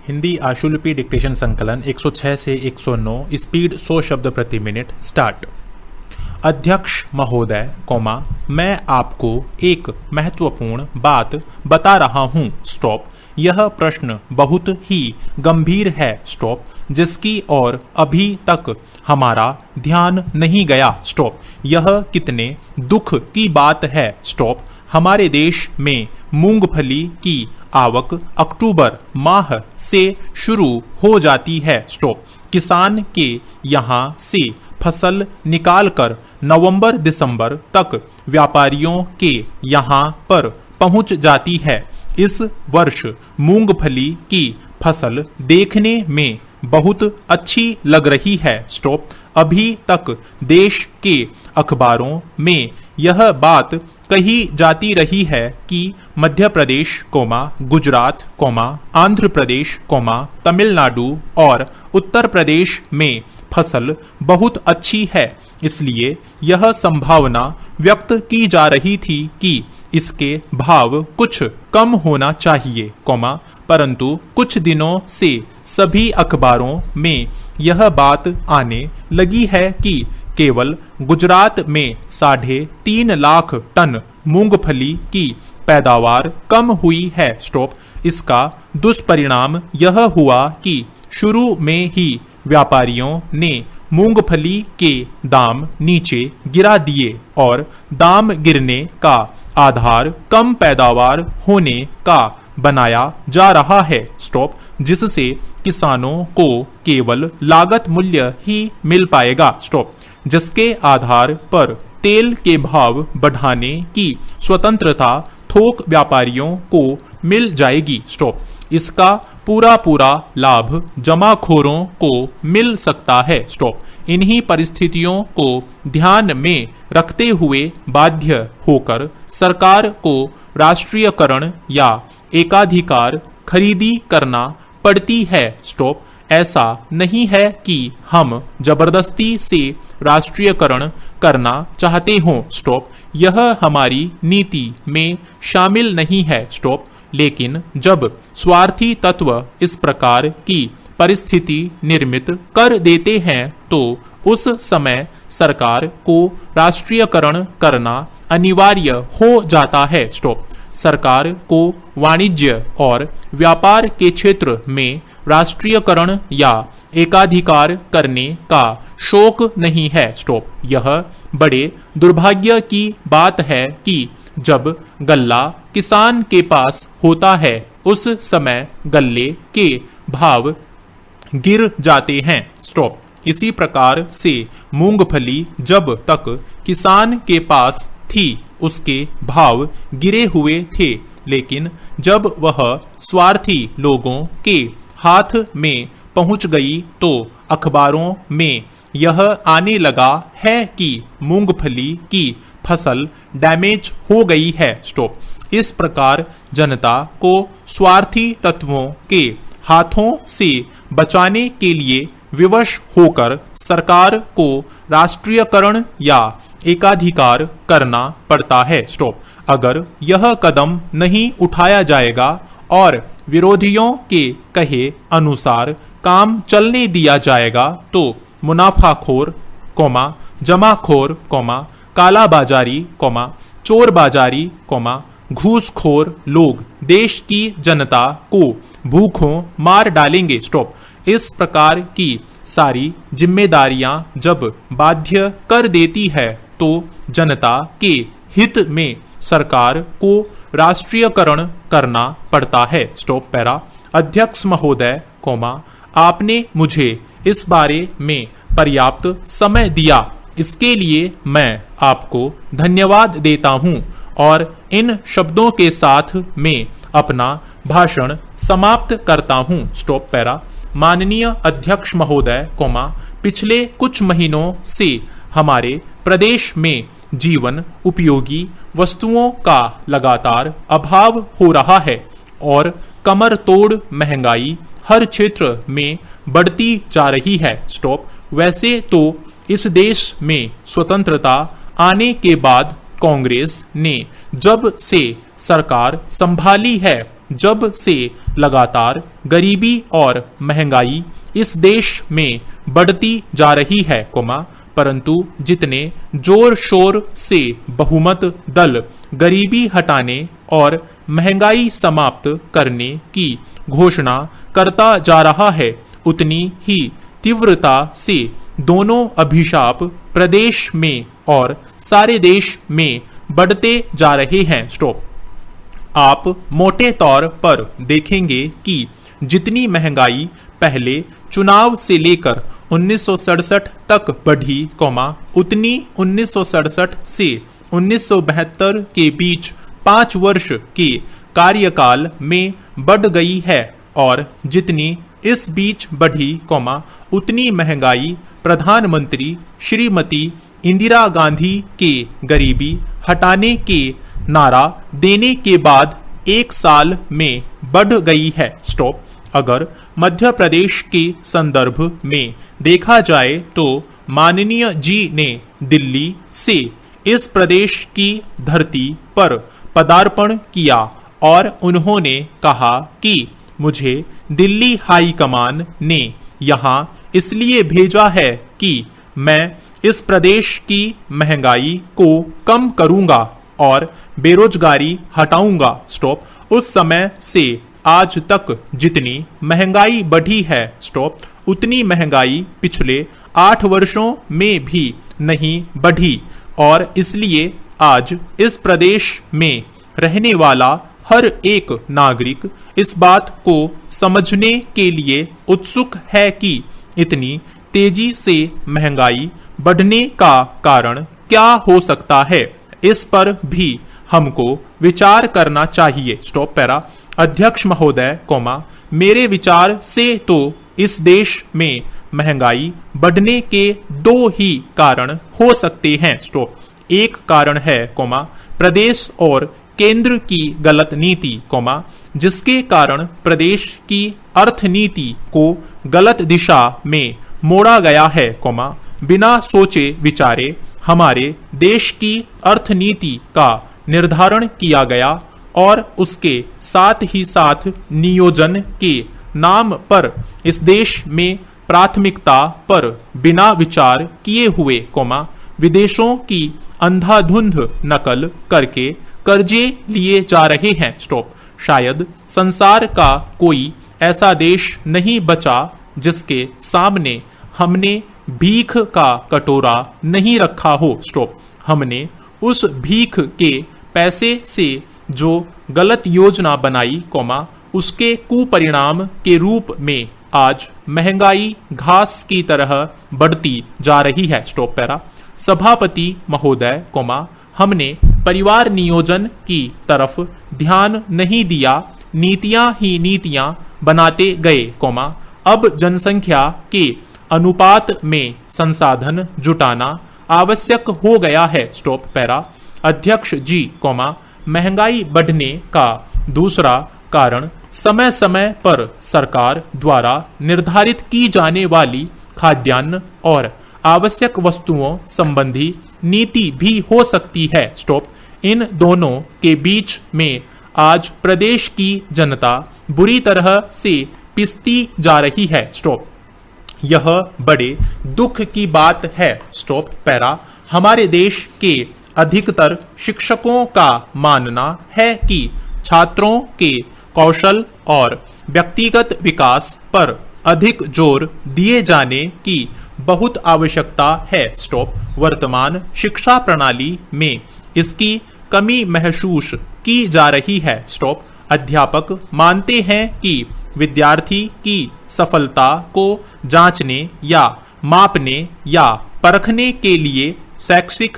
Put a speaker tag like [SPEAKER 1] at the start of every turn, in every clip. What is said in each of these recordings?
[SPEAKER 1] Hindi आशुलिपि dictation संकलन 106 से 109 speed 100 शब्द प्रति मिनट स्टार्ट। अध्यक्ष महोदय, मैं आपको एक महत्वपूर्ण बात बता रहा हूं। स्टॉप। यह प्रश्न बहुत ही गंभीर है। स्टॉप। जिसकी ओर अभी तक हमारा ध्यान नहीं गया। स्टॉप। यह कितने दुख की बात है। स्टॉप। हमारे देश में मूंगफली की आवक अक्टूबर माह से शुरू हो जाती है। स्टॉप। किसान के यहाँ से फसल निकालकर नवंबर दिसंबर तक व्यापारियों के यहाँ पर पहुँच जाती है। इस वर्ष मूंगफली की फसल देखने में बहुत अच्छी लग रही है। स्टॉप। अभी तक देश के अखबारों में यह बात कही जाती रही है कि मध्य प्रदेश, गुजरात, आंध्र प्रदेश, तमिलनाडु और उत्तर प्रदेश में फसल बहुत अच्छी है। इसलिए यह संभावना व्यक्त की जा रही थी कि इसके भाव कुछ कम होना चाहिए, परंतु कुछ दिनों से सभी अखबारों में यह बात आने लगी है कि केवल गुजरात में 3.5 लाख टन मूंगफली की पैदावार कम हुई है। स्टॉप। इसका दुष्परिणाम यह हुआ कि शुरू में ही व्यापारियों ने मूंगफली के दाम नीचे गिरा दिए और दाम गिरने का आधार कम पैदावार होने का बनाया जा रहा है। स्टॉप। जिससे किसानों को केवल लागत मूल्य ही मिल पाएगा। स्टॉप। जिसके आधार पर तेल के भाव बढ़ाने की स्वतंत्रता थोक व्यापारियों को मिल जाएगी। स्टॉप। इसका पूरा लाभ जमाखोरों को मिल सकता है। स्टॉप। इन्हीं परिस्थितियों को ध्यान में रखते हुए बाध्य होकर सरकार को राष्ट्रीयकरण या एकाधिकार खरीदी करना पड़ती है। स्टॉप। ऐसा नहीं है कि हम जबरदस्ती से राष्ट्रीयकरण करना चाहते हों। स्टॉप। यह हमारी नीति में शामिल नहीं है। स्टॉप। लेकिन जब स्वार्थी तत्व इस प्रकार की परिस्थिति निर्मित कर देते हैं तो उस समय सरकार को राष्ट्रीयकरण करना अनिवार्य हो जाता है। स्टॉप। सरकार को वाणिज्य और व्यापार के क्षेत्र में राष्ट्रीयकरण या एकाधिकार करने का शौक नहीं है। स्टॉप। यह बड़े दुर्भाग्य की बात है कि जब गल्ला किसान के पास होता है उस समय गल्ले के भाव गिर जाते हैं। स्टॉप। इसी प्रकार से मूंगफली जब तक किसान के पास थी उसके भाव गिरे हुए थे, लेकिन जब वह स्वार्थी लोगों के हाथ में पहुंच गई तो अखबारों में यह आने लगा है कि मूंगफली की फसल डैमेज हो गई है। स्टॉप। इस प्रकार जनता को स्वार्थी तत्वों के हाथों से बचाने के लिए विवश होकर सरकार को राष्ट्रीयकरण या एकाधिकार करना पड़ता है। स्टॉप। अगर यह कदम नहीं उठाया जाएगा और विरोधियों के कहे अनुसार काम चलने दिया जाएगा तो मुनाफाखोर, जमाखोर, कालाबाजारी, चोरबाजारी, घूसखोर लोग देश की जनता को भूखों मार डालेंगे। स्टॉप। इस प्रकार की सारी जिम्मेदारियां जब बाध्य कर देती है तो जनता के हित में सरकार को राष्ट्रीयकरण करना पड़ता है। स्टॉप। पैरा। अध्यक्ष महोदय, आपने मुझे इस बारे में पर्याप्त समय दिया, इसके लिए मैं आपको धन्यवाद देता हूं और इन शब्दों के साथ मैं अपना भाषण समाप्त करता हूं। स्टॉप। पैरा। माननीय अध्यक्ष महोदय, पिछले कुछ महीनों से हमारे प्रदेश में जीवन उपयोगी वस्तुओं का लगातार अभाव हो रहा है और कमर तोड़ महंगाई हर क्षेत्र में बढ़ती जा रही है। स्टॉप। वैसे तो इस देश में स्वतंत्रता आने के बाद कांग्रेस ने जब से सरकार संभाली है, जब से लगातार गरीबी और महंगाई इस देश में बढ़ती जा रही है, परंतु जितने जोर शोर से बहुमत दल गरीबी हटाने और महंगाई समाप्त करने की घोषणा करता जा रहा है, उतनी ही तीव्रता से दोनों अभिशाप प्रदेश में और सारे देश में बढ़ते जा रहे हैं। स्टॉप। आप मोटे तौर पर देखेंगे कि जितनी महंगाई पहले चुनाव से लेकर 1967 तक बढ़ी, उतनी 1967 से 1972 के बीच 5 वर्ष के कार्यकाल में बढ़ गई है, और जितनी इस बीच बढ़ी, उतनी महंगाई प्रधानमंत्री श्रीमती इंदिरा गांधी के गरीबी हटाने के नारा देने के बाद 1 साल में बढ़ गई है। स्टॉप। अगर मध्य प्रदेश के संदर्भ में देखा जाए तो माननीय जी ने दिल्ली से इस प्रदेश की धरती पर पदार्पण किया और उन्होंने कहा कि मुझे दिल्ली हाई कमान ने यहाँ इसलिए भेजा है कि मैं इस प्रदेश की महंगाई को कम करूंगा और बेरोजगारी हटाऊंगा। स्टॉप। उस समय से आज तक जितनी महंगाई बढ़ी है, स्टॉप, उतनी महंगाई पिछले 8 वर्षों में भी नहीं बढ़ी, और इसलिए आज इस प्रदेश में रहने वाला हर एक नागरिक इस बात को समझने के लिए उत्सुक है कि इतनी तेजी से महंगाई बढ़ने का कारण क्या हो सकता है। इस पर भी हमको विचार करना चाहिए। Stop para. अध्यक्ष महोदय, मेरे विचार से तो इस देश में महंगाई बढ़ने के 2 ही कारण हो सकते हैं। स्टॉप। एक कारण है, प्रदेश और केंद्र की गलत नीति, जिसके कारण प्रदेश की अर्थनीति को गलत दिशा में मोड़ा गया है, बिना सोचे विचारे हमारे देश की अर्थनीति का निर्धारण किया गया और उसके साथ ही साथ नियोजन के नाम पर इस देश में प्राथमिकता पर बिना विचार किए हुए, विदेशों की अंधाधुंध नकल करके कर्जे लिए जा रहे हैं। स्टॉप। शायद संसार का कोई ऐसा देश नहीं बचा जिसके सामने हमने भीख का कटोरा नहीं रखा हो। स्टॉप। हमने उस भीख के पैसे से जो गलत योजना बनाई, उसके कुपरिणाम के रूप में आज महंगाई घास की तरह बढ़ती जा रही है। Stop para. सभापति महोदय, हमने परिवार नियोजन की तरफ ध्यान नहीं दिया, नीतियां ही नीतियां बनाते गए, अब जनसंख्या के अनुपात में संसाधन जुटाना आवश्यक हो गया है। Stop para. अध्यक्ष जी, महंगाई बढ़ने का दूसरा कारण समय समय पर सरकार द्वारा निर्धारित की जाने वाली खाद्यान्न और आवश्यक वस्तुओं संबंधी नीति भी हो सकती है। स्टॉप। इन दोनों के बीच में आज प्रदेश की जनता बुरी तरह से पिसती जा रही है। स्टॉप। यह बड़े दुख की बात है। Stop para. हमारे देश के अधिकतर शिक्षकों का मानना है कि छात्रों के कौशल और व्यक्तिगत विकास पर अधिक जोर दिए जाने की बहुत आवश्यकता है। स्टॉप। वर्तमान शिक्षा प्रणाली में इसकी कमी महसूस की जा रही है। स्टॉप। अध्यापक मानते हैं कि विद्यार्थी की सफलता को जांचने या मापने या परखने के लिए शैक्षिक,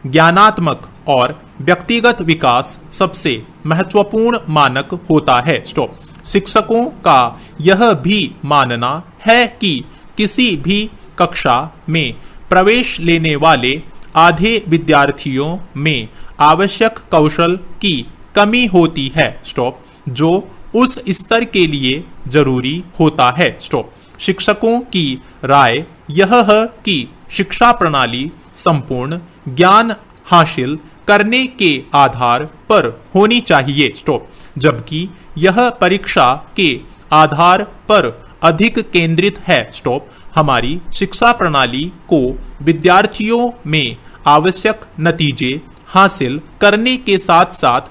[SPEAKER 1] ज्ञानात्मक और व्यक्तिगत विकास सबसे महत्वपूर्ण मानक होता है। स्टॉप। शिक्षकों का यह भी मानना है कि किसी भी कक्षा में प्रवेश लेने वाले आधे विद्यार्थियों में आवश्यक कौशल की कमी होती है। स्टॉप। जो उस स्तर के लिए जरूरी होता है। स्टॉप। शिक्षकों की राय यह है कि शिक्षा प्रणाली संपूर्ण ज्ञान हासिल करने के आधार पर होनी चाहिए। स्टॉप। जबकि यह परीक्षा के आधार पर अधिक केंद्रित है। स्टॉप। हमारी शिक्षा प्रणाली को विद्यार्थियों में आवश्यक नतीजे हासिल करने के साथ साथ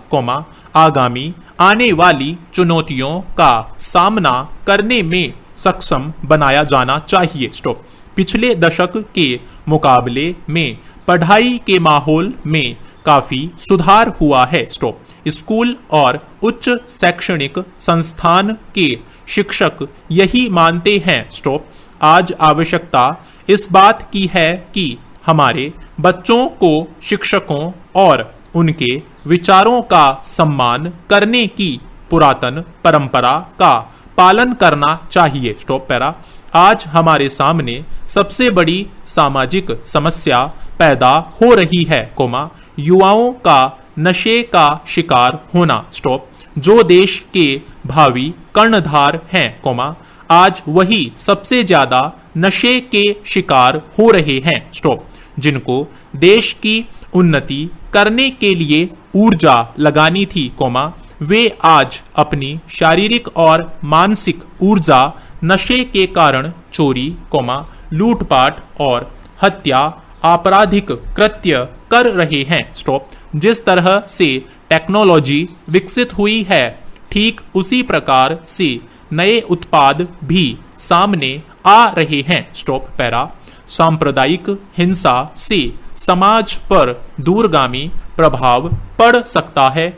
[SPEAKER 1] आगामी आने वाली चुनौतियों का सामना करने में सक्षम बनाया जाना चाहिए। स्टॉप। पिछले दशक के मुकाबले में पढ़ाई के माहौल में काफी सुधार हुआ है। स्टॉप। स्कूल और उच्च शैक्षणिक संस्थान के शिक्षक यही मानते हैं। स्टॉप। आज आवश्यकता इस बात की है कि हमारे बच्चों को शिक्षकों और उनके विचारों का सम्मान करने की पुरातन परंपरा का पालन करना चाहिए। Stop para. आज हमारे सामने सबसे बड़ी सामाजिक समस्या पैदा हो रही है, युवाओं का नशे का शिकार होना। स्टॉप। जो देश के भावी कर्णधार हैं, आज वही सबसे ज्यादा नशे के शिकार हो रहे हैं। स्टॉप। जिनको देश की उन्नति करने के लिए ऊर्जा लगानी थी, वे आज अपनी शारीरिक और मानसिक ऊर्जा नशे के कारण चोरी, लूटपाट और हत्या आपराधिक कृत्य कर रहे हैं। स्टॉप। जिस तरह से टेक्नोलॉजी विकसित हुई है, ठीक उसी प्रकार से नए उत्पाद भी सामने आ रहे हैं। Stop para. सांप्रदायिक हिंसा से समाज पर दूरगामी प्रभाव पड़ सकता है,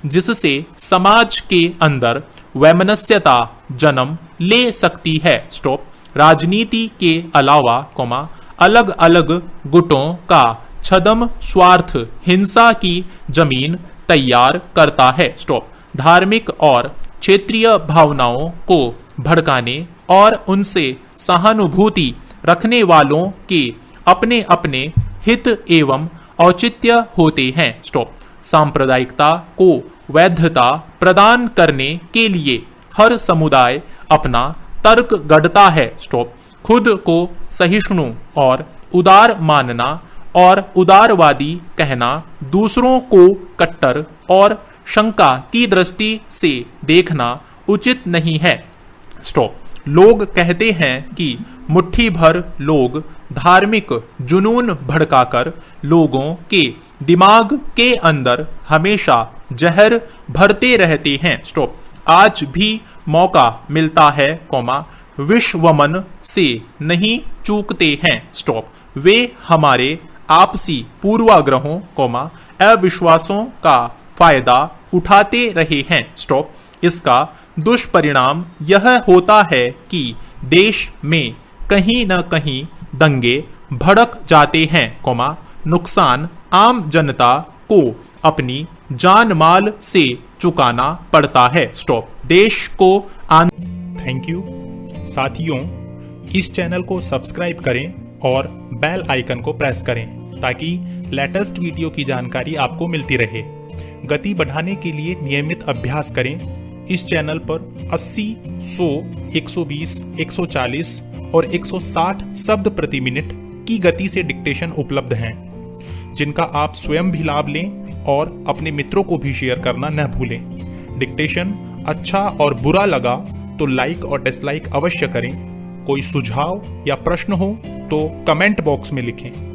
[SPEAKER 1] जिससे समाज के अंदर वैमनस्यता जन्म ले सकती है। स्टॉप। राजनीति के अलावा अलग अलग गुटों का छद्म स्वार्थ हिंसा की जमीन तैयार करता है। स्टॉप। धार्मिक और क्षेत्रीय भावनाओं को भड़काने और उनसे सहानुभूति रखने वालों के अपने अपने हित एवं औचित्य होते हैं। स्टॉप। सांप्रदायिकता को वैधता प्रदान करने के लिए हर समुदाय अपना तर्क गढ़ता है। स्टॉप। खुद को सहिष्णु और उदार मानना और उदारवादी कहना दूसरों को कट्टर और शंका की दृष्टि से देखना उचित नहीं है। स्टॉप। लोग कहते हैं कि मुट्ठी भर लोग धार्मिक जुनून भड़काकर लोगों के दिमाग के अंदर हमेशा जहर भरते रहते हैं। स्टॉप। आज भी मौका मिलता है, विश्वमन से नहीं चूकते हैं। स्टॉप। वे हमारे आपसी पूर्वाग्रहों, अविश्वासों का फायदा उठाते रहे हैं। स्टॉप। इसका दुष्परिणाम यह होता है कि देश में कहीं न कहीं दंगे भड़क जाते हैं, नुकसान आम जनता को अपनी जान माल से चुकाना पड़ता है। स्टॉप। देश को थैंक यू साथियों, इस चैनल को सब्सक्राइब करें और बेल आइकन को प्रेस करें ताकि लेटेस्ट वीडियो की जानकारी आपको मिलती रहे। गति बढ़ाने के लिए नियमित अभ्यास करें। इस चैनल पर 80, 100, 120, 140 और 160 शब्द प्रति मिनट की गति से डिक्टेशन उपलब्ध हैं, जिनका आप स्वयं भी लाभ लें और अपने मित्रों को भी शेयर करना न भूलें। डिक्टेशन अच्छा और बुरा लगा तो लाइक और डिसलाइक अवश्य करें। कोई सुझाव या प्रश्न हो तो कमेंट बॉक्स में लिखें।